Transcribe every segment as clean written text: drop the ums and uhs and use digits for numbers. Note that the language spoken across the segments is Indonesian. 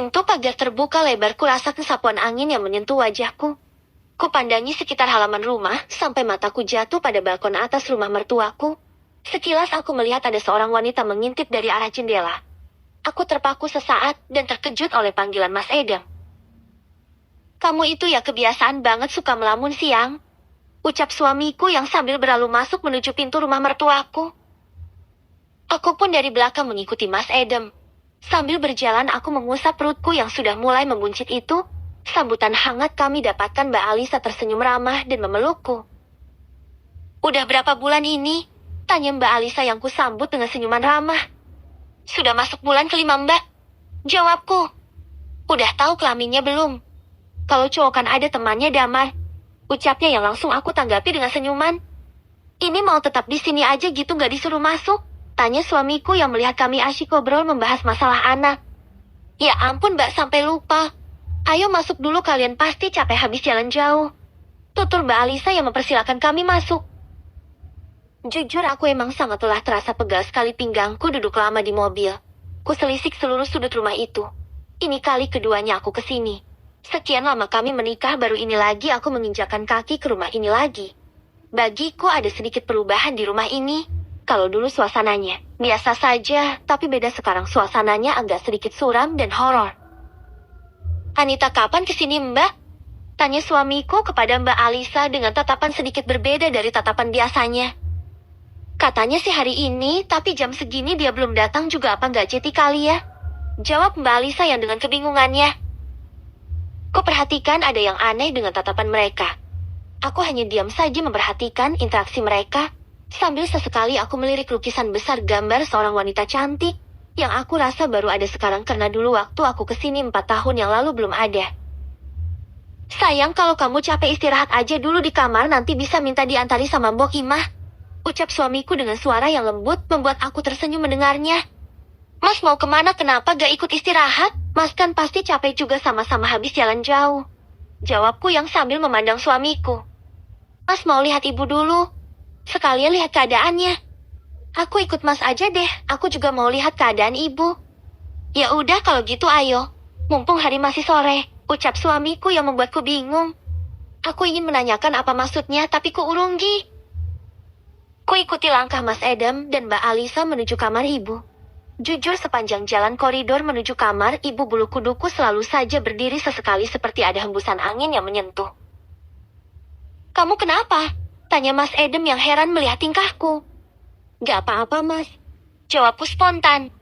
Pintu pagar terbuka lebar, ku rasakan sapuan angin yang menyentuh wajahku. Kupandangi sekitar halaman rumah, sampai mataku jatuh pada balkon atas rumah mertuaku. Sekilas aku melihat ada seorang wanita mengintip dari arah jendela. Aku terpaku sesaat, dan terkejut oleh panggilan Mas Edem. "Kamu itu ya kebiasaan banget suka melamun siang," ucap suamiku yang sambil berlalu masuk menuju pintu rumah mertuaku. Aku pun dari belakang mengikuti Mas Edem. Sambil berjalan aku mengusap perutku yang sudah mulai membuncit itu. Sambutan hangat kami dapatkan Mbak Alisa tersenyum ramah dan memelukku. "Udah berapa bulan ini?" tanya Mbak Alisa yang kusambut dengan senyuman ramah. "Sudah masuk bulan kelima, Mbak," jawabku. "Udah tahu kelaminnya belum?" "Kalau cowok kan ada temannya Damar," ucapnya yang langsung aku tanggapi dengan senyuman. "Ini mau tetap di sini aja gitu gak disuruh masuk?" tanya suamiku yang melihat kami asyik ngobrol membahas masalah anak. "Ya ampun Mbak, sampai lupa. Ayo masuk dulu, kalian pasti capek habis jalan jauh," tutur Mbak Alisa yang mempersilahkan kami masuk. Jujur aku emang sangat telah terasa pegal sekali pinggangku duduk lama di mobil. Kuselisik seluruh sudut rumah itu. Ini kali keduanya aku kesini. Sekian lama kami menikah, baru ini lagi aku menginjakkan kaki ke rumah ini lagi. Bagiku ada sedikit perubahan di rumah ini. Kalau dulu suasananya biasa saja, tapi beda sekarang, suasananya agak sedikit suram dan horor. "Anita kapan kesini, Mbak?" tanya suamiku kepada Mbak Alisa dengan tatapan sedikit berbeda dari tatapan biasanya. "Katanya sih hari ini, tapi jam segini dia belum datang juga, apa nggak jadi kali ya?" jawab Mbak Alisa yang dengan kebingungannya. Kuperhatikan ada yang aneh dengan tatapan mereka. Aku hanya diam saja memperhatikan interaksi mereka. Sambil sesekali aku melirik lukisan besar gambar seorang wanita cantik, yang aku rasa baru ada sekarang karena dulu waktu aku kesini 4 tahun yang lalu belum ada. "Sayang, kalau kamu capek istirahat aja dulu di kamar, nanti bisa minta diantari sama Mbok Imah," ucap suamiku dengan suara yang lembut membuat aku tersenyum mendengarnya. "Mas mau kemana? Kenapa gak ikut istirahat? Mas kan pasti capek juga, sama-sama habis jalan jauh," jawabku yang sambil memandang suamiku. "Mas mau lihat ibu dulu. Sekalian lihat keadaannya." "Aku ikut Mas aja deh, aku juga mau lihat keadaan ibu." "Ya udah kalau gitu ayo. Mumpung hari masih sore," ucap suamiku yang membuatku bingung. Aku ingin menanyakan apa maksudnya, tapi kuurunggi. Kuikuti langkah Mas Edem dan Mbak Alisa menuju kamar ibu. Jujur sepanjang jalan koridor menuju kamar ibu, bulu kuduku selalu saja berdiri sesekali seperti ada hembusan angin yang menyentuh. "Kamu kenapa?" tanya Mas Edem yang heran melihat tingkahku. "Gak apa-apa Mas," jawabku spontan.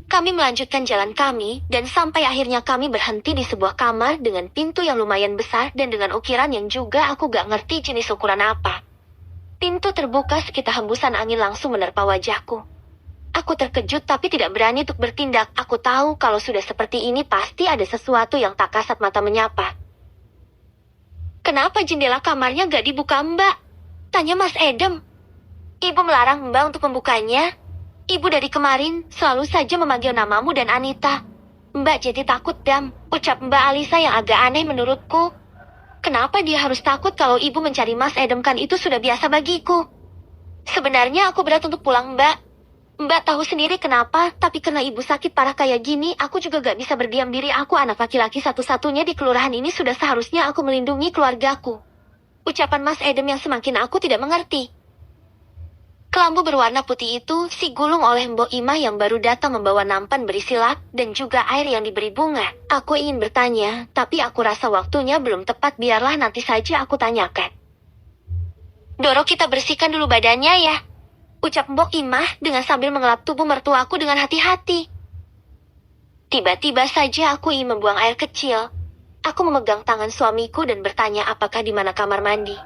Kami melanjutkan jalan kami, dan sampai akhirnya kami berhenti di sebuah kamar dengan pintu yang lumayan besar dan dengan ukiran yang juga aku gak ngerti jenis ukuran apa. Pintu terbuka, sekitar hembusan angin langsung menerpa wajahku. Aku terkejut tapi tidak berani untuk bertindak. Aku tahu kalau sudah seperti ini pasti ada sesuatu yang tak kasat mata menyapa. "Kenapa jendela kamarnya gak dibuka, Mbak?" tanya Mas Edem. "Ibu melarang Mbak untuk membukanya. Ibu dari kemarin selalu saja memanggil namamu dan Anita. Mbak jadi takut, Dam," ucap Mbak Alisa yang agak aneh menurutku. Kenapa dia harus takut kalau ibu mencari Mas Edem, kan itu sudah biasa bagiku. "Sebenarnya aku berat untuk pulang, Mbak. Mbak tahu sendiri kenapa, tapi karena ibu sakit parah kayak gini, aku juga gak bisa berdiam diri. Aku anak laki-laki satu-satunya di kelurahan ini, sudah seharusnya aku melindungi keluargaku," ucapan Mas Edem yang semakin aku tidak mengerti. Kelambu berwarna putih itu si gulung oleh Mbok Imah yang baru datang membawa nampan berisi lak dan juga air yang diberi bunga. Aku ingin bertanya, tapi aku rasa waktunya belum tepat, biarlah nanti saja aku tanyakan. "Doro, kita bersihkan dulu badannya ya," ucap Mbok Imah dengan sambil mengelap tubuh mertuaku dengan hati-hati. Tiba-tiba saja aku ingin membuang air kecil. Aku memegang tangan suamiku dan bertanya apakah di mana kamar mandi.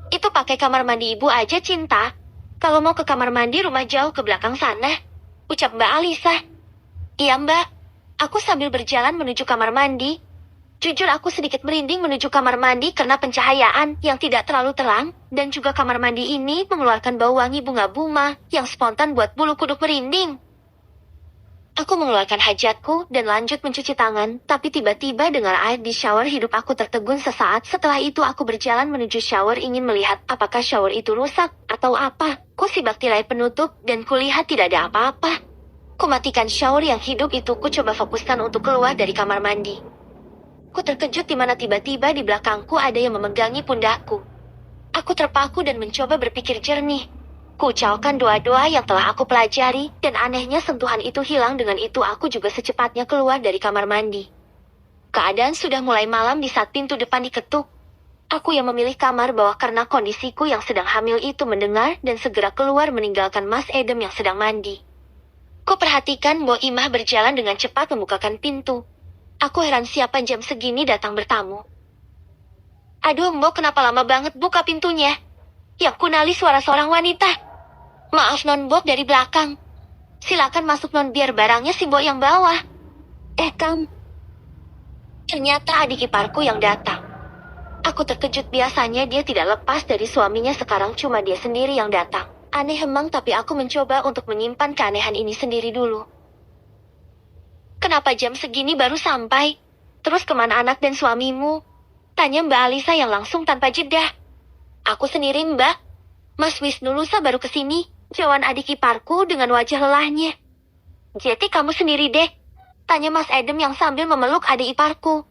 "Itu pakai kamar mandi ibu aja, Cinta. Kalau mau ke kamar mandi rumah jauh ke belakang sana," ucap Mbak Alisa. "Iya Mbak." Aku sambil berjalan menuju kamar mandi. Jujur aku sedikit merinding menuju kamar mandi karena pencahayaan yang tidak terlalu terang, dan juga kamar mandi ini mengeluarkan bau wangi bunga-bunga yang spontan buat bulu kuduk merinding. Aku mengeluarkan hajatku dan lanjut mencuci tangan, tapi tiba-tiba dengan air di shower hidup aku tertegun sesaat. Setelah itu aku berjalan menuju shower ingin melihat apakah shower itu rusak atau apa. Ku sibak tirai penutup dan kulihat tidak ada apa-apa. Ku matikan shower yang hidup itu, ku coba fokuskan untuk keluar dari kamar mandi. Ku terkejut di mana tiba-tiba di belakangku ada yang memegangi pundakku. Aku terpaku dan mencoba berpikir jernih. Ku ucapkan doa-doa yang telah aku pelajari, dan anehnya sentuhan itu hilang. Dengan itu aku juga secepatnya keluar dari kamar mandi. Keadaan sudah mulai malam di saat pintu depan diketuk. Aku yang memilih kamar bawah karena kondisiku yang sedang hamil itu mendengar dan segera keluar meninggalkan Mas Edem yang sedang mandi. Ku perhatikan Mbok Imah berjalan dengan cepat membukakan pintu. Aku heran siapa jam segini datang bertamu. Aduh Mbok, kenapa lama banget buka pintunya? Yang kunali suara seorang wanita. Maaf Non Mbok, dari belakang. Silakan masuk Non, biar barangnya si Mbok yang bawa. Ternyata adik iparku yang datang. Aku terkejut, biasanya dia tidak lepas dari suaminya, sekarang cuma dia sendiri yang datang. Aneh emang, tapi aku mencoba untuk menyimpan keanehan ini sendiri dulu. Kenapa jam segini baru sampai? Terus kemana anak dan suamimu? Tanya Mbak Alisa yang langsung tanpa jeda. Aku sendiri Mbak. Mas Wisnu lusa baru kesini, jawab adik iparku dengan wajah lelahnya. Jadi kamu sendiri deh? Tanya Mas Edem yang sambil memeluk adik iparku.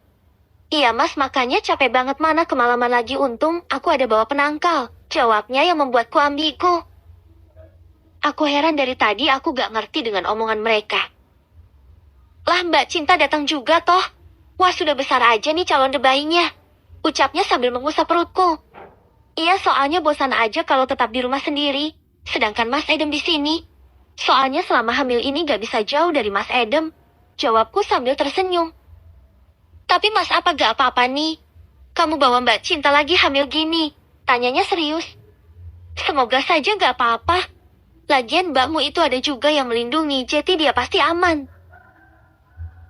Iya Mas, makanya capek banget, mana kemalaman lagi, untung aku ada bawa penangkal. Jawabnya yang membuatku ambigu. Aku heran, dari tadi aku gak ngerti dengan omongan mereka. Lah Mbak Cinta datang juga toh. Wah, sudah besar aja nih calon debayinya. Ucapnya sambil mengusap perutku. Iya, soalnya bosan aja kalau tetap di rumah sendiri. Sedangkan Mas Edem di sini. Soalnya selama hamil ini gak bisa jauh dari Mas Edem. Jawabku sambil tersenyum. Tapi Mas, apa gak apa-apa nih? Kamu bawa Mbak Cinta lagi hamil gini? Tanyanya serius. Semoga saja gak apa-apa. Lagian mbakmu itu ada juga yang melindungi, jadi dia pasti aman.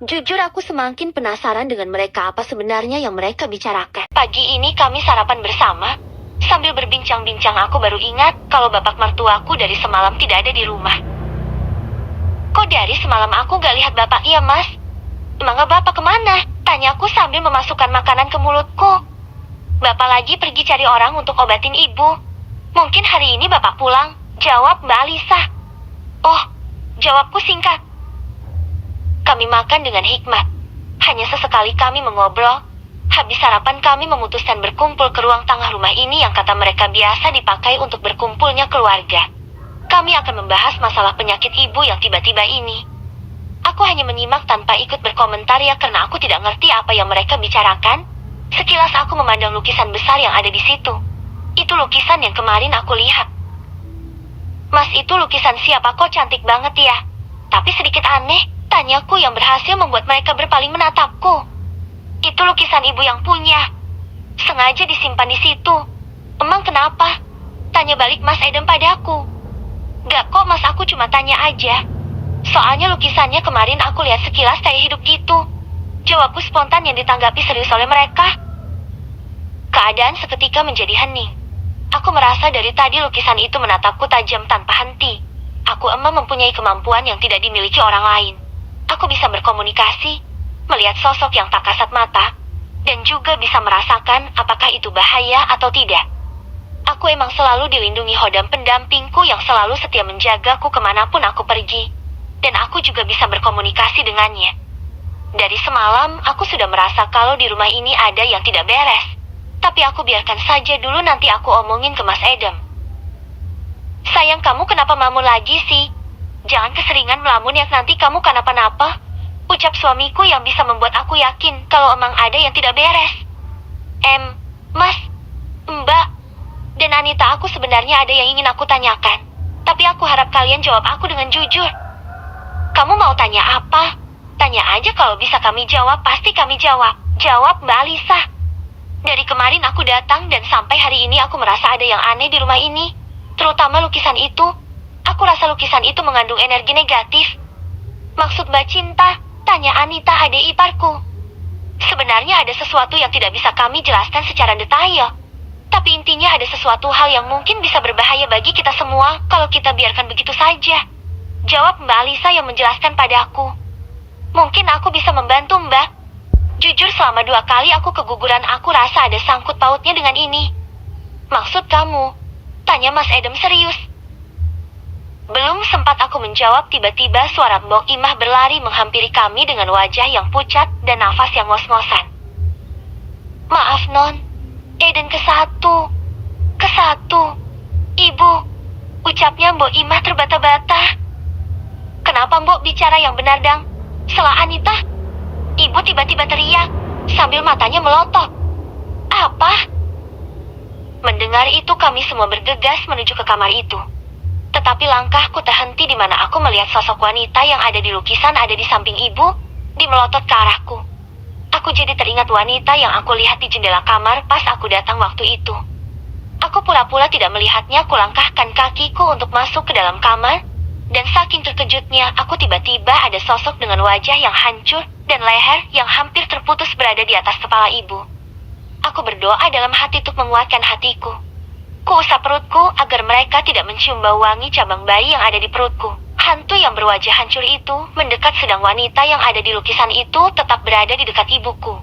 Jujur aku semakin penasaran dengan mereka, apa sebenarnya yang mereka bicarakan. Pagi ini kami sarapan bersama. Sambil berbincang-bincang aku baru ingat kalau bapak mertuaku dari semalam tidak ada di rumah. Kok dari semalam aku gak lihat bapak? Iya Mas. Emangnya bapak kemana? Tanyaku sambil memasukkan makanan ke mulutku. Bapak lagi pergi cari orang untuk obatin ibu. Mungkin hari ini bapak pulang, jawab Mbak Alisa. Oh, jawabku singkat. Kami makan dengan hikmat. Hanya sesekali kami mengobrol. Habis sarapan kami memutuskan berkumpul ke ruang tengah rumah ini yang kata mereka biasa dipakai untuk berkumpulnya keluarga. Kami akan membahas masalah penyakit ibu yang tiba-tiba ini. Aku hanya menyimak tanpa ikut berkomentar ya, karena aku tidak ngerti apa yang mereka bicarakan. Sekilas aku memandang lukisan besar yang ada di situ. Itu lukisan yang kemarin aku lihat. Mas, itu lukisan siapa? Kok cantik banget ya? Tapi sedikit aneh, tanyaku yang berhasil membuat mereka berpaling menatapku. Itu lukisan ibu yang punya. Sengaja disimpan di situ. Emang kenapa? Tanya balik Mas Edem padaku. Gak kok Mas, aku cuma tanya aja. Soalnya lukisannya kemarin aku lihat sekilas kayak hidup gitu. Jawabku spontan yang ditanggapi serius oleh mereka. Keadaan seketika menjadi hening. Aku merasa dari tadi lukisan itu menatapku tajam tanpa henti. Aku emang mempunyai kemampuan yang tidak dimiliki orang lain. Aku bisa berkomunikasi, melihat sosok yang tak kasat mata, dan juga bisa merasakan apakah itu bahaya atau tidak. Aku emang selalu dilindungi Hodam, pendampingku yang selalu setia menjagaku kemanapun aku pergi. Dan aku juga bisa berkomunikasi dengannya. Dari semalam, aku sudah merasa kalau di rumah ini ada yang tidak beres. Tapi aku biarkan saja dulu, nanti aku omongin ke Mas Edem. Sayang, kamu kenapa melamun lagi sih? Jangan keseringan melamun ya, nanti kamu kenapa-napa. Ucap suamiku yang bisa membuat aku yakin kalau emang ada yang tidak beres. Mas, Mbak, dan Anita, aku sebenarnya ada yang ingin aku tanyakan. Tapi aku harap kalian jawab aku dengan jujur. Kamu mau tanya apa? Tanya aja, kalau bisa kami jawab, pasti kami jawab. Jawab Mbak Alisa. Dari kemarin aku datang dan sampai hari ini aku merasa ada yang aneh di rumah ini. Terutama lukisan itu. Aku rasa lukisan itu mengandung energi negatif. Maksud Mbak Cinta? Tanya Anita, adik iparku. Sebenarnya ada sesuatu yang tidak bisa kami jelaskan secara detail. Tapi intinya ada sesuatu hal yang mungkin bisa berbahaya bagi kita semua kalau kita biarkan begitu saja. Jawab Mbak Alisa yang menjelaskan padaku. Mungkin aku bisa membantu Mbak. Jujur selama 2 kali aku keguguran, aku rasa ada sangkut pautnya dengan ini. Maksud kamu? Tanya Mas Edem serius. Belum sempat aku menjawab, tiba-tiba suara Mbok Imah berlari menghampiri kami dengan wajah yang pucat dan nafas yang ngos-ngosan. "Maaf, Non. Eden ke satu. Ibu," ucapnya Mbok Imah terbata-bata. "Kenapa Mbok bicara yang benar, Dang?" sela Anita. Ibu tiba-tiba teriak, sambil matanya melotot. "Apa?" Mendengar itu kami semua bergegas menuju ke kamar itu. Tetapi langkahku terhenti di mana aku melihat sosok wanita yang ada di lukisan ada di samping ibu, melotot ke arahku. Aku jadi teringat wanita yang aku lihat di jendela kamar pas aku datang waktu itu. Aku pura-pura tidak melihatnya, kulangkahkan kakiku untuk masuk ke dalam kamar, dan saking terkejutnya aku tiba-tiba ada sosok dengan wajah yang hancur dan leher yang hampir terputus berada di atas kepala ibu. Aku berdoa dalam hati untuk menguatkan hatiku. Kuusap perutku agar mereka tidak mencium bau wangi cabang bayi yang ada di perutku. Hantu yang berwajah hancur itu mendekat, sedang wanita yang ada di lukisan itu tetap berada di dekat ibuku.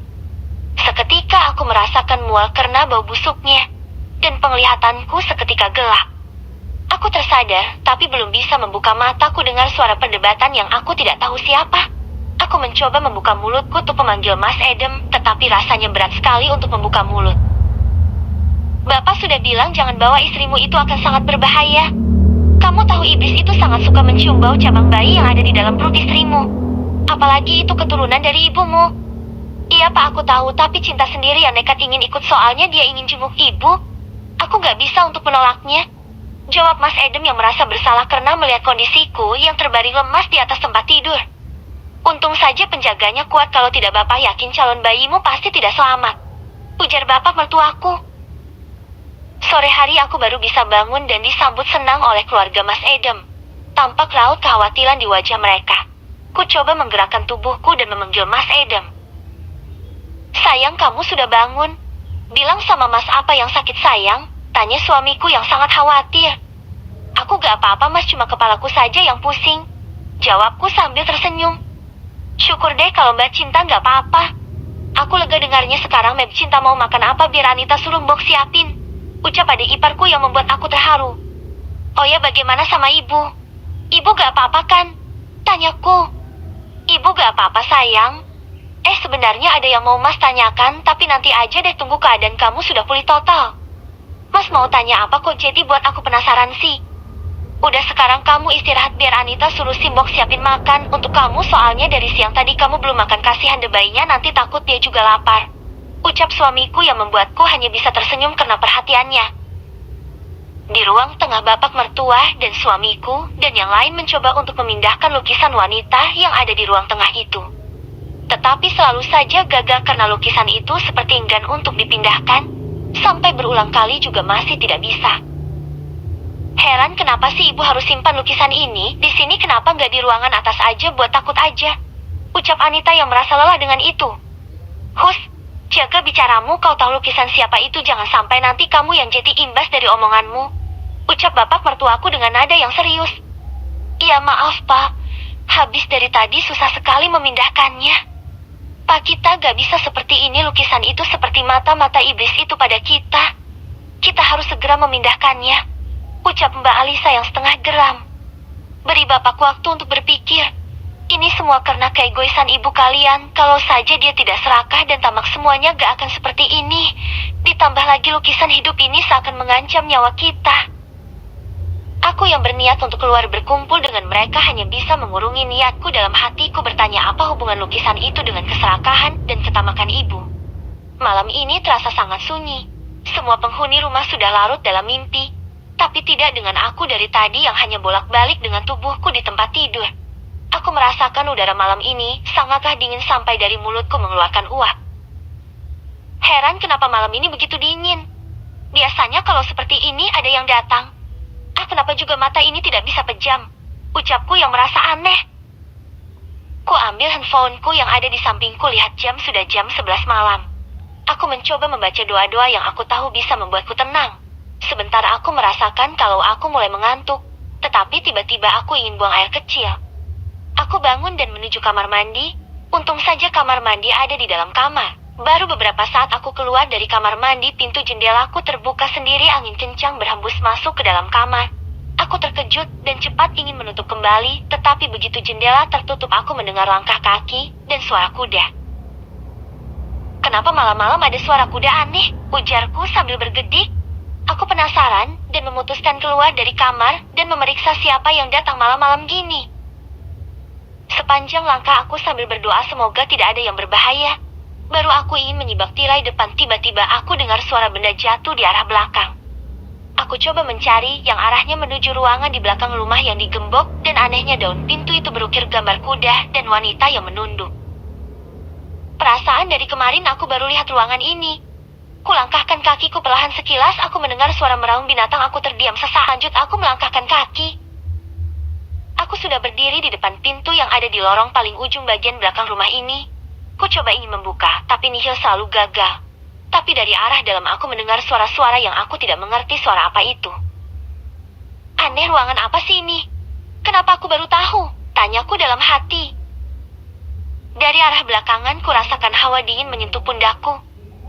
Seketika aku merasakan mual karena bau busuknya, dan penglihatanku seketika gelap. Aku tersadar, tapi belum bisa membuka mataku dengar suara perdebatan yang aku tidak tahu siapa. Aku mencoba membuka mulutku untuk memanggil Mas Edem, tetapi rasanya berat sekali untuk membuka mulut. "Bapak sudah bilang jangan bawa istrimu, itu akan sangat berbahaya. Kamu tahu iblis itu sangat suka mencium bau cabang bayi yang ada di dalam perut istrimu. Apalagi itu keturunan dari ibumu." "Iya Pak, aku tahu, tapi cinta sendiri yang nekat ingin ikut, soalnya dia ingin jenguk ibu. Aku gak bisa untuk menolaknya," jawab Mas Edem yang merasa bersalah karena melihat kondisiku yang terbaring lemas di atas tempat tidur. "Untung saja penjaganya kuat, kalau tidak Bapak yakin calon bayimu pasti tidak selamat," ujar Bapak mertuaku. Sore hari aku baru bisa bangun dan disambut senang oleh keluarga Mas Edem. Tampak raut kekhawatiran di wajah mereka. Ku coba menggerakkan tubuhku dan memanggil Mas Edem. "Sayang, kamu sudah bangun? Bilang sama Mas apa yang sakit, sayang?" tanya suamiku yang sangat khawatir. "Aku gak apa-apa Mas, cuma kepalaku saja yang pusing," jawabku sambil tersenyum. "Syukur deh kalau Mbak Cinta gak apa-apa." Aku lega dengarnya. "Sekarang Mbak Cinta mau makan apa biar Anita suruh Mbok siapin?" ucap adik iparku yang membuat aku terharu. "Oh ya, bagaimana sama ibu? Ibu gak apa-apa kan?" tanyaku. "Ibu gak apa-apa sayang. Sebenarnya ada yang mau Mas tanyakan, tapi nanti aja deh, tunggu keadaan kamu sudah pulih total." "Mas mau tanya apa kok jadi buat aku penasaran sih?" "Udah, sekarang kamu istirahat biar Anita suruh Simbok siapin makan untuk kamu, soalnya dari siang tadi kamu belum makan, kasihan deh bayinya, nanti takut dia juga lapar," ucap suamiku yang membuatku hanya bisa tersenyum karena perhatiannya. Di ruang tengah, bapak mertua dan suamiku dan yang lain mencoba untuk memindahkan lukisan wanita yang ada di ruang tengah itu. Tetapi selalu saja gagal karena lukisan itu seperti enggan untuk dipindahkan. Sampai berulang kali juga masih tidak bisa. "Heran kenapa sih ibu harus simpan lukisan ini di sini, kenapa nggak di ruangan atas aja, buat takut aja," ucap Anita yang merasa lelah dengan itu. "Hus, jaga bicaramu, kau tahu lukisan siapa itu, jangan sampai nanti kamu yang jadi imbas dari omonganmu," ucap bapak mertuaku dengan nada yang serius. "Iya maaf Pak, habis dari tadi susah sekali memindahkannya. Pak, kita gak bisa seperti ini, lukisan itu seperti mata-mata iblis itu pada kita. Kita harus segera memindahkannya," ucap Mbak Alisa yang setengah geram. "Beri bapak waktu untuk berpikir. Ini semua karena keegoisan ibu kalian. Kalau saja dia tidak serakah dan tamak, semuanya gak akan seperti ini. Ditambah lagi lukisan hidup ini seakan mengancam nyawa kita." Aku yang berniat untuk keluar berkumpul dengan mereka hanya bisa mengurungi niatku dalam hatiku bertanya apa hubungan lukisan itu dengan keserakahan dan ketamakan ibu. Malam ini terasa sangat sunyi. Semua penghuni rumah sudah larut dalam mimpi. Tapi tidak dengan aku dari tadi yang hanya bolak-balik dengan tubuhku di tempat tidur. Aku merasakan udara malam ini sangatlah dingin sampai dari mulutku mengeluarkan uap. Heran kenapa malam ini begitu dingin. Biasanya kalau seperti ini ada yang datang. Kenapa juga mata ini tidak bisa pejam? Ucapku yang merasa aneh. Ku ambil handphoneku yang ada di sampingku, lihat jam sudah jam 11 malam. Aku mencoba membaca doa-doa yang aku tahu bisa membuatku tenang. Sebentar aku merasakan kalau aku mulai mengantuk. Tetapi tiba-tiba aku ingin buang air kecil. Aku bangun dan menuju kamar mandi. Untung saja kamar mandi ada di dalam kamar. Baru beberapa saat aku keluar dari kamar mandi, pintu jendelaku terbuka sendiri, angin kencang berhembus masuk ke dalam kamar. Aku terkejut dan cepat ingin menutup kembali, tetapi begitu jendela tertutup aku mendengar langkah kaki dan suara kuda. Kenapa malam-malam ada suara kuda aneh? Ujarku sambil bergedik. Aku penasaran dan memutuskan keluar dari kamar dan memeriksa siapa yang datang malam-malam gini. Sepanjang langkah aku sambil berdoa semoga tidak ada yang berbahaya. Baru aku ingin menyibak tirai depan, tiba-tiba aku dengar suara benda jatuh di arah belakang. Aku coba mencari yang arahnya menuju ruangan di belakang rumah yang digembok, dan anehnya daun pintu itu berukir gambar kuda dan wanita yang menunduk. Perasaan dari kemarin aku baru lihat ruangan ini. Kulangkahkan kakiku perlahan, sekilas aku mendengar suara meraung binatang. Aku terdiam sesaat, lanjut aku melangkahkan kaki. Aku sudah berdiri di depan pintu yang ada di lorong paling ujung bagian belakang rumah ini. Ku coba ingin membuka, tapi nihil selalu gagal. Tapi dari arah dalam aku mendengar suara-suara yang aku tidak mengerti suara apa itu. Aneh, ruangan apa sih ini? Kenapa aku baru tahu? Tanyaku dalam hati. Dari arah belakangan ku rasakan hawa dingin menyentuh pundakku.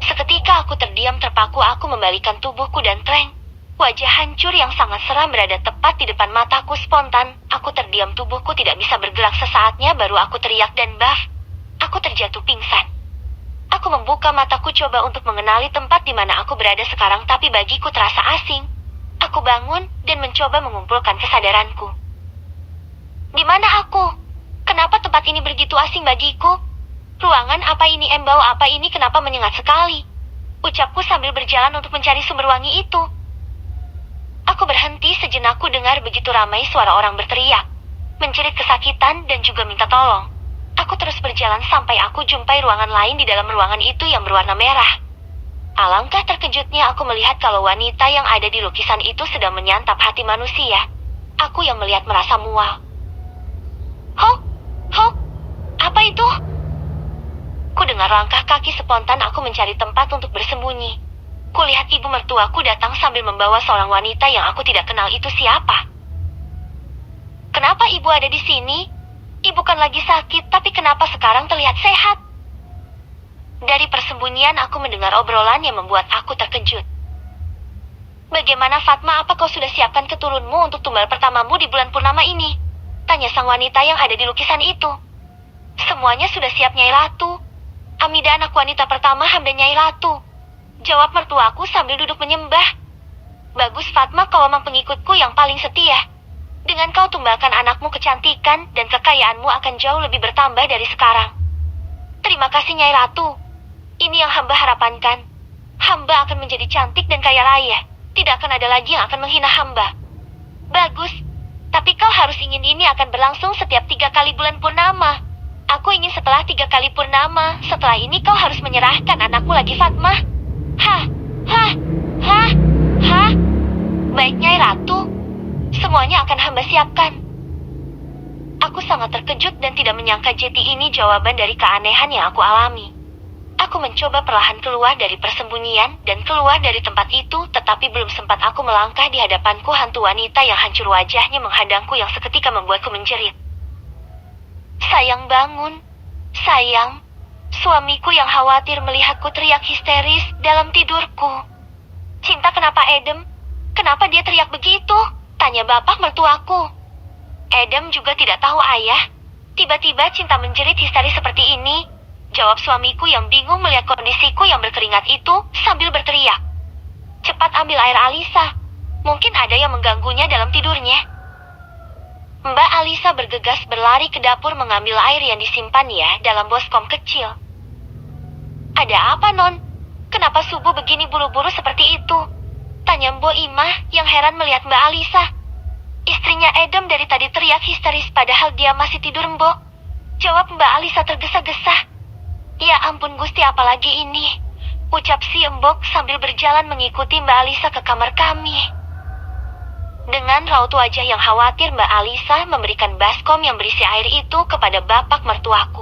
Seketika aku terdiam terpaku, aku membalikan tubuhku dan treng. Wajah hancur yang sangat seram berada tepat di depan mataku. Spontan, aku terdiam, tubuhku tidak bisa bergerak. Sesaatnya baru aku teriak dan aku terjatuh pingsan. Aku membuka mataku coba untuk mengenali tempat di mana aku berada sekarang, tapi bagiku terasa asing. Aku bangun dan mencoba mengumpulkan kesadaranku. Di mana aku? Kenapa tempat ini begitu asing bagiku? Ruangan apa ini? Bau apa ini? Kenapa menyengat sekali? Ucapku sambil berjalan untuk mencari sumber wangi itu. Aku berhenti sejenak, ku dengar begitu ramai suara orang berteriak, menjerit kesakitan dan juga minta tolong. Aku terus berjalan sampai aku jumpai ruangan lain di dalam ruangan itu yang berwarna merah. Alangkah terkejutnya aku melihat kalau wanita yang ada di lukisan itu sedang menyantap hati manusia. Aku yang melihat merasa mual. Apa itu? Ku dengar langkah kaki, spontan aku mencari tempat untuk bersembunyi. Kulihat ibu mertuaku datang sambil membawa seorang wanita yang aku tidak kenal. Itu siapa? Kenapa ibu ada di sini? Ibu kan lagi sakit, tapi kenapa sekarang terlihat sehat? Dari persembunyian aku mendengar obrolan yang membuat aku terkejut. Bagaimana Fatma, apa kau sudah siapkan keturunmu untuk tumbal pertamamu di bulan purnama ini? Tanya sang wanita yang ada di lukisan itu. Semuanya sudah siap, Nyai Ratu. Amida anak wanita pertama hamba Nyai Ratu, jawab mertuaku sambil duduk menyembah. Bagus Fatma, kau memang pengikutku yang paling setia. Dengan kau tumbalkan anakmu, kecantikan dan kekayaanmu akan jauh lebih bertambah dari sekarang. Terima kasih Nyai Ratu. Ini yang hamba harapankan. Hamba akan menjadi cantik dan kaya raya. Tidak akan ada lagi yang akan menghina hamba. Bagus. Tapi kau harus ingin ini akan berlangsung setiap 3 kali bulan purnama. Aku ingin setelah 3 kali purnama. Setelah ini kau harus menyerahkan anakmu lagi Fatma. Baik Nyai Ratu. Semuanya akan hamba siapkan. Aku sangat terkejut dan tidak menyangka jeti ini jawaban dari keanehan yang aku alami. Aku mencoba perlahan keluar dari persembunyian dan keluar dari tempat itu, tetapi belum sempat aku melangkah di hadapanku hantu wanita yang hancur wajahnya menghadangku yang seketika membuatku menjerit. Sayang, bangun. Sayang. Suamiku yang khawatir melihatku teriak histeris dalam tidurku. Cinta, kenapa Edem? Kenapa dia teriak begitu? Tanya bapak mertuaku. Edem juga tidak tahu ayah. Tiba-tiba Cinta menjerit histeris seperti ini, jawab suamiku yang bingung melihat kondisiku yang berkeringat itu sambil berteriak. Cepat ambil air Alisa. Mungkin ada yang mengganggunya dalam tidurnya. Mbak Alisa bergegas berlari ke dapur mengambil air yang disimpannya dalam boskom kecil. Ada apa, Non? Kenapa subuh begini buru-buru seperti itu? Tanya Mbok Imah yang heran melihat Mbak Alisa. Istrinya Edem dari tadi teriak histeris padahal dia masih tidur, Mbok. Jawab Mbak Alisa tergesa-gesa. Ya ampun Gusti, apalagi ini? Ucap si Mbok sambil berjalan mengikuti Mbak Alisa ke kamar kami. Dengan raut wajah yang khawatir, Mbak Alisa memberikan baskom yang berisi air itu kepada bapak mertuaku.